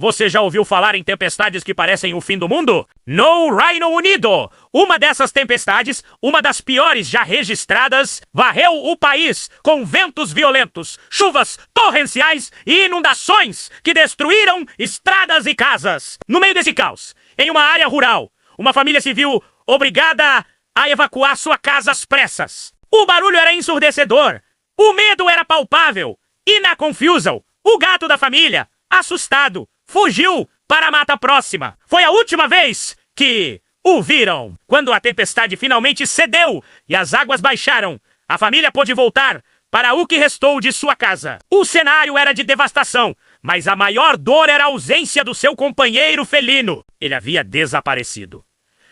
Você já ouviu falar em tempestades que parecem o fim do mundo? No Reino Unido! Uma dessas tempestades, uma das piores já registradas, varreu o país com ventos violentos, chuvas torrenciais e inundações que destruíram estradas e casas. No meio desse caos, em uma área rural, uma família se viu obrigada a evacuar sua casa às pressas. O barulho era ensurdecedor, o medo era palpável e na confusão, o gato da família, assustado, fugiu para a mata próxima. Foi a última vez que o viram. Quando a tempestade finalmente cedeu e as águas baixaram, a família pôde voltar para o que restou de sua casa. O cenário era de devastação, mas a maior dor era a ausência do seu companheiro felino. Ele havia desaparecido.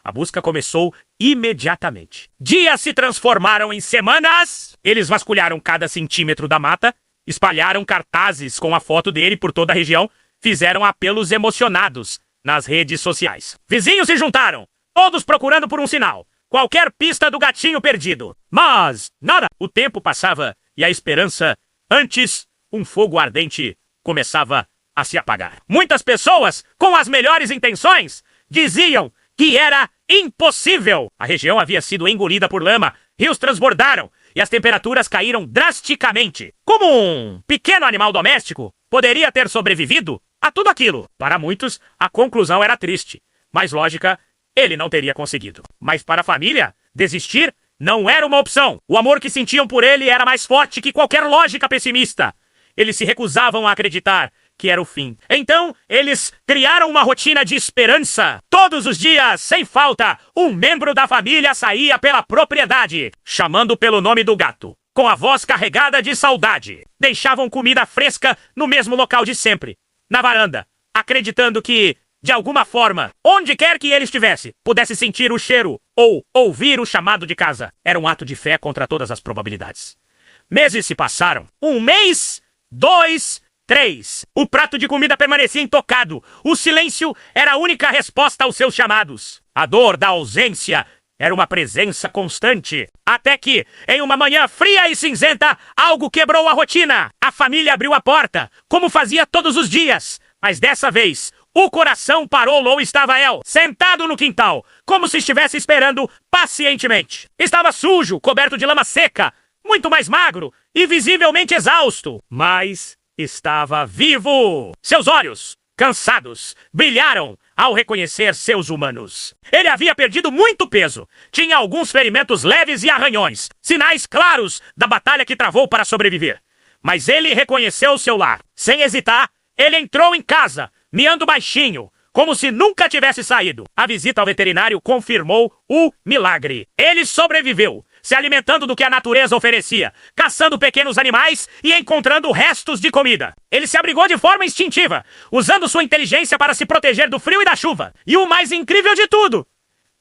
A busca começou imediatamente. Dias se transformaram em semanas. Eles vasculharam cada centímetro da mata, espalharam cartazes com a foto dele por toda a região, fizeram apelos emocionados nas redes sociais. Vizinhos se juntaram, todos procurando por um sinal, qualquer pista do gatinho perdido. Mas nada. O tempo passava e a esperança, antes um fogo ardente, começava a se apagar. Muitas pessoas, com as melhores intenções, diziam que era impossível. A região havia sido engolida por lama, rios transbordaram e as temperaturas caíram drasticamente. Como um pequeno animal doméstico poderia ter sobrevivido a tudo aquilo? Para muitos, a conclusão era triste, mas lógica, ele não teria conseguido. Mas para a família, desistir não era uma opção. O amor que sentiam por ele era mais forte que qualquer lógica pessimista. Eles se recusavam a acreditar que era o fim. Então, eles criaram uma rotina de esperança. Todos os dias, sem falta, um membro da família saía pela propriedade, chamando pelo nome do gato, com a voz carregada de saudade. Deixavam comida fresca no mesmo local de sempre, na varanda, acreditando que, de alguma forma, onde quer que ele estivesse, pudesse sentir o cheiro ou ouvir o chamado de casa. Era um ato de fé contra todas as probabilidades. Meses se passaram. 1 mês, 2, 3. O prato de comida permanecia intocado. O silêncio era a única resposta aos seus chamados. A dor da ausência era uma presença constante. Até que, em uma manhã fria e cinzenta, algo quebrou a rotina. A família abriu a porta, como fazia todos os dias. Mas dessa vez, o coração parou. Lou estava sentado no quintal, como se estivesse esperando pacientemente. Estava sujo, coberto de lama seca, muito mais magro e visivelmente exausto. Mas estava vivo. Seus olhos, cansados, brilharam ao reconhecer seus humanos. Ele havia perdido muito peso. Tinha alguns ferimentos leves e arranhões, sinais claros da batalha que travou para sobreviver. Mas ele reconheceu seu lar. Sem hesitar, ele entrou em casa, miando baixinho, como se nunca tivesse saído. A visita ao veterinário confirmou o milagre. Ele sobreviveu, se alimentando do que a natureza oferecia, caçando pequenos animais e encontrando restos de comida. Ele se abrigou de forma instintiva, usando sua inteligência para se proteger do frio e da chuva. E o mais incrível de tudo,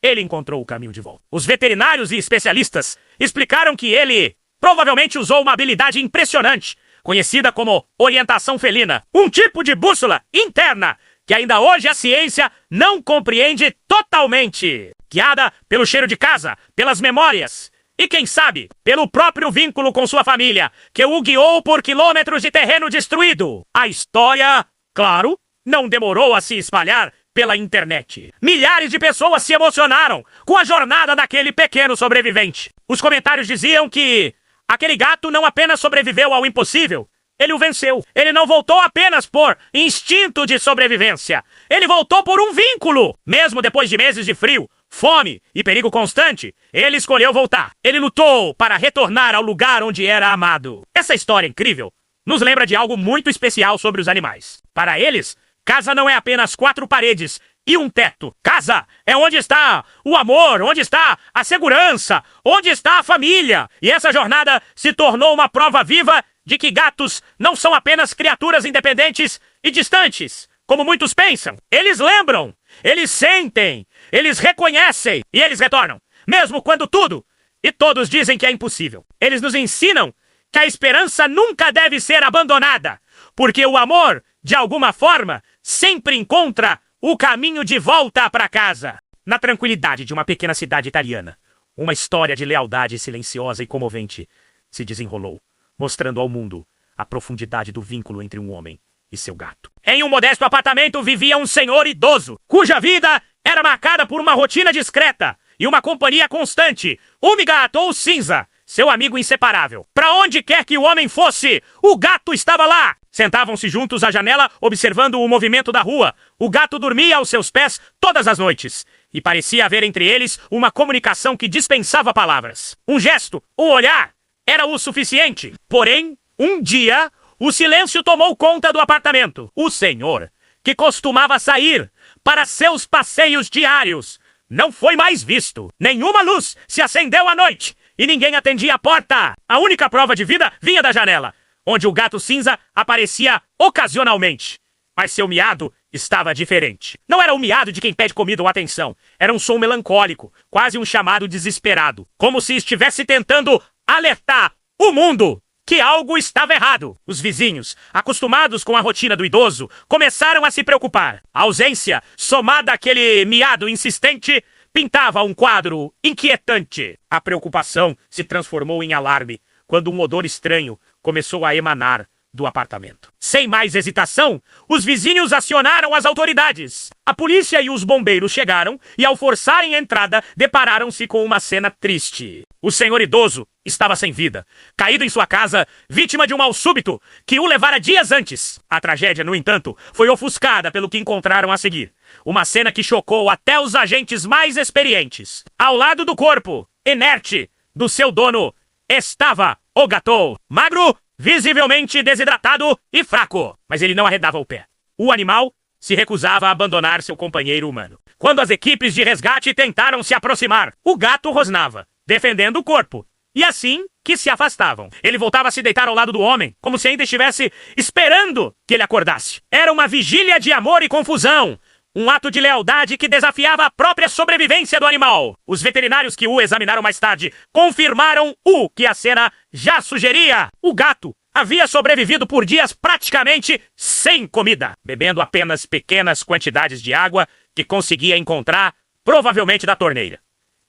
ele encontrou o caminho de volta. Os veterinários e especialistas explicaram que ele provavelmente usou uma habilidade impressionante, conhecida como orientação felina, um tipo de bússola interna que ainda hoje a ciência não compreende totalmente. Guiada pelo cheiro de casa, pelas memórias e, quem sabe, pelo próprio vínculo com sua família, que o guiou por quilômetros de terreno destruído. A história, claro, não demorou a se espalhar pela internet. Milhares de pessoas se emocionaram com a jornada daquele pequeno sobrevivente. Os comentários diziam que aquele gato não apenas sobreviveu ao impossível, ele o venceu. Ele não voltou apenas por instinto de sobrevivência. Ele voltou por um vínculo. Mesmo depois de meses de frio, fome e perigo constante, ele escolheu voltar. Ele lutou para retornar ao lugar onde era amado. Essa história incrível nos lembra de algo muito especial sobre os animais. Para eles, casa não é apenas 4 paredes e um teto. Casa é onde está o amor, onde está a segurança, onde está a família. E essa jornada se tornou uma prova viva de que gatos não são apenas criaturas independentes e distantes, como muitos pensam. Eles lembram, eles sentem, eles reconhecem e eles retornam, mesmo quando tudo e todos dizem que é impossível. Eles nos ensinam que a esperança nunca deve ser abandonada, porque o amor, de alguma forma, sempre encontra o caminho de volta para casa. Na tranquilidade de uma pequena cidade italiana, uma história de lealdade silenciosa e comovente se desenrolou, mostrando ao mundo a profundidade do vínculo entre um homem e seu gato. Em um modesto apartamento vivia um senhor idoso, cuja vida era marcada por uma rotina discreta e uma companhia constante, um gato ou cinza, seu amigo inseparável. Para onde quer que o homem fosse, o gato estava lá. Sentavam-se juntos à janela, observando o movimento da rua. O gato dormia aos seus pés todas as noites. E parecia haver entre eles uma comunicação que dispensava palavras. Um gesto, um olhar, era o suficiente. Porém, um dia, o silêncio tomou conta do apartamento. O senhor, que costumava sair para seus passeios diários, não foi mais visto. Nenhuma luz se acendeu à noite e ninguém atendia a porta. A única prova de vida vinha da janela, onde o gato cinza aparecia ocasionalmente. Mas seu miado estava diferente. Não era o miado de quem pede comida ou atenção. Era um som melancólico, quase um chamado desesperado. Como se estivesse tentando alertar o mundo que algo estava errado. Os vizinhos, acostumados com a rotina do idoso, começaram a se preocupar. A ausência, somada àquele miado insistente, pintava um quadro inquietante. A preocupação se transformou em alarme quando um odor estranho começou a emanar do apartamento. Sem mais hesitação, os vizinhos acionaram as autoridades. A polícia e os bombeiros chegaram e, ao forçarem a entrada, depararam-se com uma cena triste. O senhor idoso estava sem vida, caído em sua casa, vítima de um mal súbito que o levara dias antes. A tragédia, no entanto, foi ofuscada pelo que encontraram a seguir. Uma cena que chocou até os agentes mais experientes. Ao lado do corpo, inerte, do seu dono, estava o gato, magro, visivelmente desidratado e fraco. Mas ele não arredava o pé. O animal se recusava a abandonar seu companheiro humano. Quando as equipes de resgate tentaram se aproximar, o gato rosnava, defendendo o corpo. E assim que se afastavam, ele voltava a se deitar ao lado do homem, como se ainda estivesse esperando que ele acordasse. Era uma vigília de amor e confusão. Um ato de lealdade que desafiava a própria sobrevivência do animal. Os veterinários que o examinaram mais tarde confirmaram o que a cena já sugeria. O gato havia sobrevivido por dias praticamente sem comida, bebendo apenas pequenas quantidades de água que conseguia encontrar, provavelmente da torneira.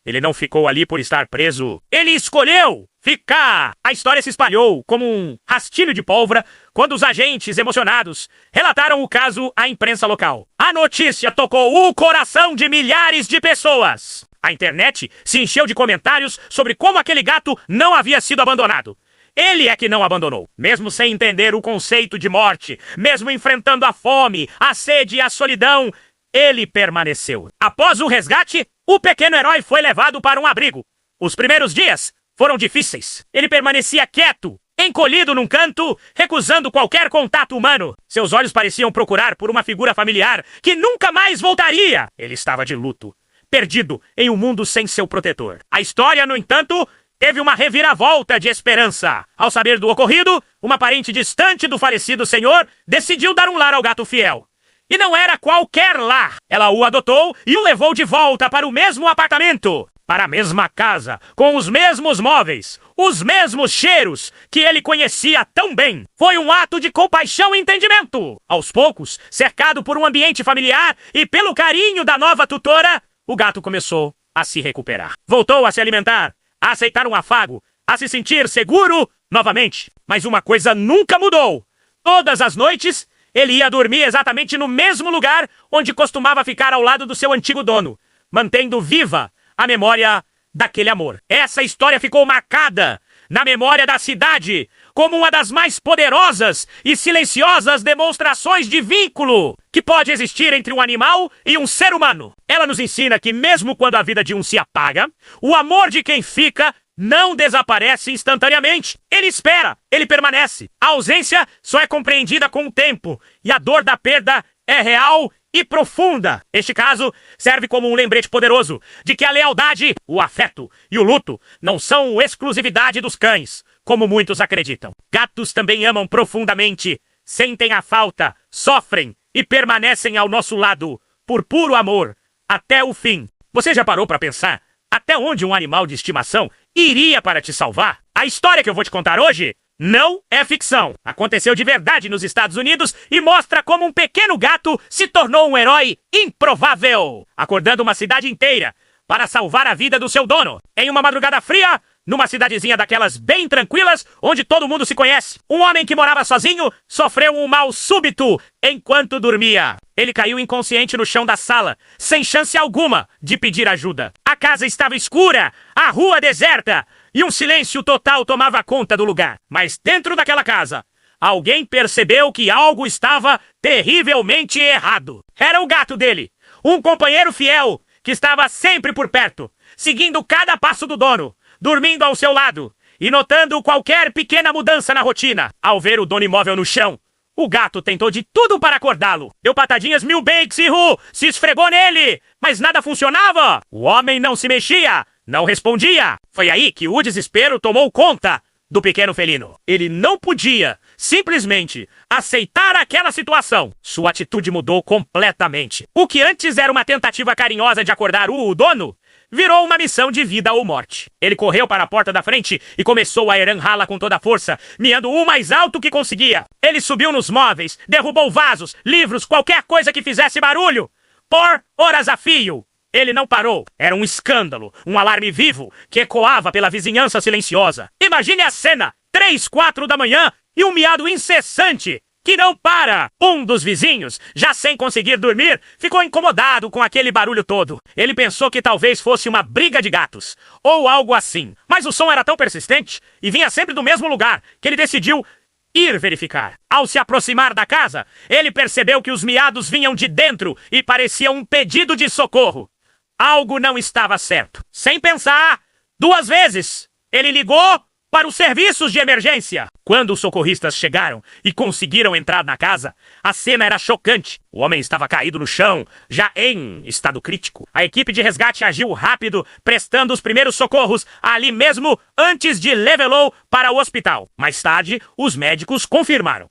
Ele não ficou ali por estar preso. Ele escolheu ficar! A história se espalhou como um rastilho de pólvora quando os agentes emocionados relataram o caso à imprensa local. A notícia tocou o coração de milhares de pessoas. A internet se encheu de comentários sobre como aquele gato não havia sido abandonado. Ele é que não abandonou. Mesmo sem entender o conceito de morte, mesmo enfrentando a fome, a sede e a solidão, ele permaneceu. Após o resgate, o pequeno herói foi levado para um abrigo. Os primeiros dias foram difíceis. Ele permanecia quieto, encolhido num canto, recusando qualquer contato humano. Seus olhos pareciam procurar por uma figura familiar que nunca mais voltaria. Ele estava de luto, perdido em um mundo sem seu protetor. A história, no entanto, teve uma reviravolta de esperança. Ao saber do ocorrido, uma parente distante do falecido senhor decidiu dar um lar ao gato fiel. E não era qualquer lar. Ela o adotou e o levou de volta para o mesmo apartamento, para a mesma casa, com os mesmos móveis, os mesmos cheiros que ele conhecia tão bem. Foi um ato de compaixão e entendimento. Aos poucos, cercado por um ambiente familiar e pelo carinho da nova tutora, o gato começou a se recuperar. Voltou a se alimentar, a aceitar um afago, a se sentir seguro novamente. Mas uma coisa nunca mudou. Todas as noites, ele ia dormir exatamente no mesmo lugar onde costumava ficar ao lado do seu antigo dono, mantendo viva a memória daquele amor. Essa história ficou marcada na memória da cidade como uma das mais poderosas e silenciosas demonstrações de vínculo que pode existir entre um animal e um ser humano. Ela nos ensina que mesmo quando a vida de um se apaga, o amor de quem fica não desaparece instantaneamente. Ele espera, ele permanece. A ausência só é compreendida com o tempo, e a dor da perda é real e profunda. Este caso serve como um lembrete poderoso de que a lealdade, o afeto e o luto não são exclusividade dos cães, como muitos acreditam. Gatos também amam profundamente, sentem a falta, sofrem e permanecem ao nosso lado por puro amor até o fim. Você já parou para pensar até onde um animal de estimação iria para te salvar? A história que eu vou te contar hoje não é ficção. Aconteceu de verdade nos Estados Unidos e mostra como um pequeno gato se tornou um herói improvável, acordando uma cidade inteira para salvar a vida do seu dono. Em uma madrugada fria, numa cidadezinha daquelas bem tranquilas, onde todo mundo se conhece. Um homem que morava sozinho sofreu um mal súbito enquanto dormia. Ele caiu inconsciente no chão da sala, sem chance alguma de pedir ajuda. A casa estava escura, a rua deserta, e um silêncio total tomava conta do lugar. Mas dentro daquela casa, alguém percebeu que algo estava terrivelmente errado. Era o gato dele, um companheiro fiel que estava sempre por perto, seguindo cada passo do dono, dormindo ao seu lado e notando qualquer pequena mudança na rotina. Ao ver o dono imóvel no chão, o gato tentou de tudo para acordá-lo. Deu patadinhas mil bakes e se esfregou nele, mas nada funcionava. O homem não se mexia, não respondia. Foi aí que o desespero tomou conta do pequeno felino. Ele não podia simplesmente aceitar aquela situação. Sua atitude mudou completamente. O que antes era uma tentativa carinhosa de acordar o dono, virou uma missão de vida ou morte. Ele correu para a porta da frente e começou a errá-la com toda a força, miando o mais alto que conseguia. Ele subiu nos móveis, derrubou vasos, livros, qualquer coisa que fizesse barulho. Por horas a fio. Ele não parou. Era um escândalo, um alarme vivo que ecoava pela vizinhança silenciosa. Imagine a cena: 3, 4 da manhã e um miado incessante que não para. Um dos vizinhos, já sem conseguir dormir, ficou incomodado com aquele barulho todo. Ele pensou que talvez fosse uma briga de gatos, ou algo assim. Mas o som era tão persistente e vinha sempre do mesmo lugar que ele decidiu ir verificar. Ao se aproximar da casa, ele percebeu que os miados vinham de dentro e parecia um pedido de socorro. Algo não estava certo. Sem pensar 2 vezes, ele ligou para os serviços de emergência. Quando os socorristas chegaram e conseguiram entrar na casa, a cena era chocante. O homem estava caído no chão, já em estado crítico. A equipe de resgate agiu rápido, prestando os primeiros socorros ali mesmo antes de levá-lo para o hospital. Mais tarde, os médicos confirmaram: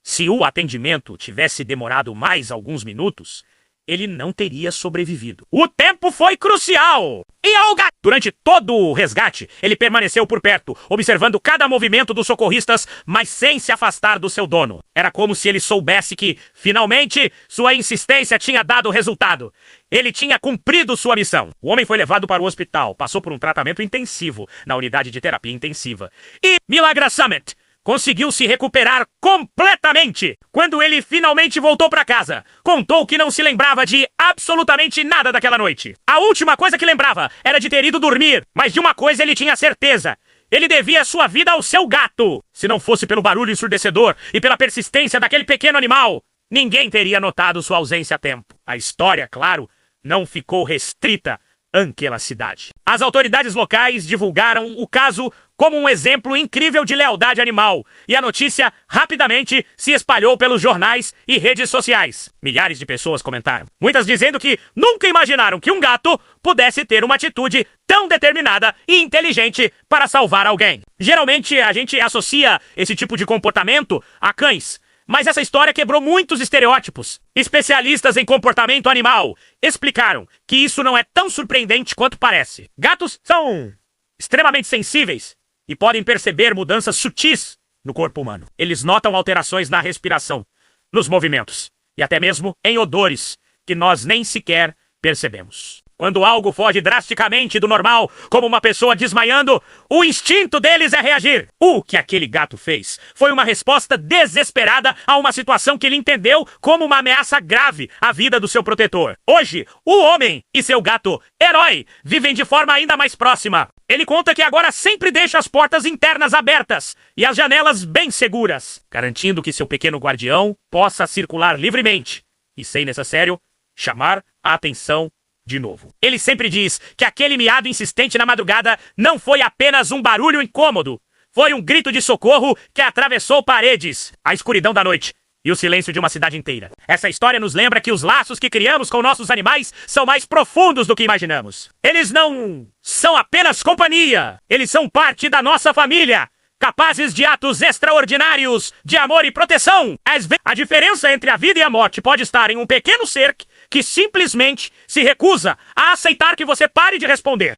se o atendimento tivesse demorado mais alguns minutos, ele não teria sobrevivido. O tempo foi crucial! E ao gato! Durante todo o resgate, ele permaneceu por perto, observando cada movimento dos socorristas, mas sem se afastar do seu dono. Era como se ele soubesse que, finalmente, sua insistência tinha dado resultado. Ele tinha cumprido sua missão. O homem foi levado para o hospital, passou por um tratamento intensivo na unidade de terapia intensiva. E, milagrosamente, conseguiu se recuperar completamente. Quando ele finalmente voltou para casa, contou que não se lembrava de absolutamente nada daquela noite. A última coisa que lembrava era de ter ido dormir, mas de uma coisa ele tinha certeza: ele devia sua vida ao seu gato. Se não fosse pelo barulho ensurdecedor e pela persistência daquele pequeno animal, ninguém teria notado sua ausência a tempo. A história, claro, não ficou restrita àquela cidade. As autoridades locais divulgaram o caso como um exemplo incrível de lealdade animal, e a notícia rapidamente se espalhou pelos jornais e redes sociais. Milhares de pessoas comentaram, muitas dizendo que nunca imaginaram que um gato pudesse ter uma atitude tão determinada e inteligente para salvar alguém. Geralmente a gente associa esse tipo de comportamento a cães, mas essa história quebrou muitos estereótipos. Especialistas em comportamento animal explicaram que isso não é tão surpreendente quanto parece. Gatos são extremamente sensíveis e podem perceber mudanças sutis no corpo humano. Eles notam alterações na respiração, nos movimentos e até mesmo em odores que nós nem sequer percebemos. Quando algo foge drasticamente do normal, como uma pessoa desmaiando, o instinto deles é reagir. O que aquele gato fez foi uma resposta desesperada a uma situação que ele entendeu como uma ameaça grave à vida do seu protetor. Hoje, o homem e seu gato, Herói, vivem de forma ainda mais próxima. Ele conta que agora sempre deixa as portas internas abertas e as janelas bem seguras, garantindo que seu pequeno guardião possa circular livremente e, sem necessário, chamar a atenção de novo. Ele sempre diz que aquele miado insistente na madrugada não foi apenas um barulho incômodo. Foi um grito de socorro que atravessou paredes, a escuridão da noite e o silêncio de uma cidade inteira. Essa história nos lembra que os laços que criamos com nossos animais são mais profundos do que imaginamos. Eles não são apenas companhia. Eles são parte da nossa família, capazes de atos extraordinários de amor e proteção. A diferença entre a vida e a morte pode estar em um pequeno ser que simplesmente se recusa a aceitar que você pare de responder.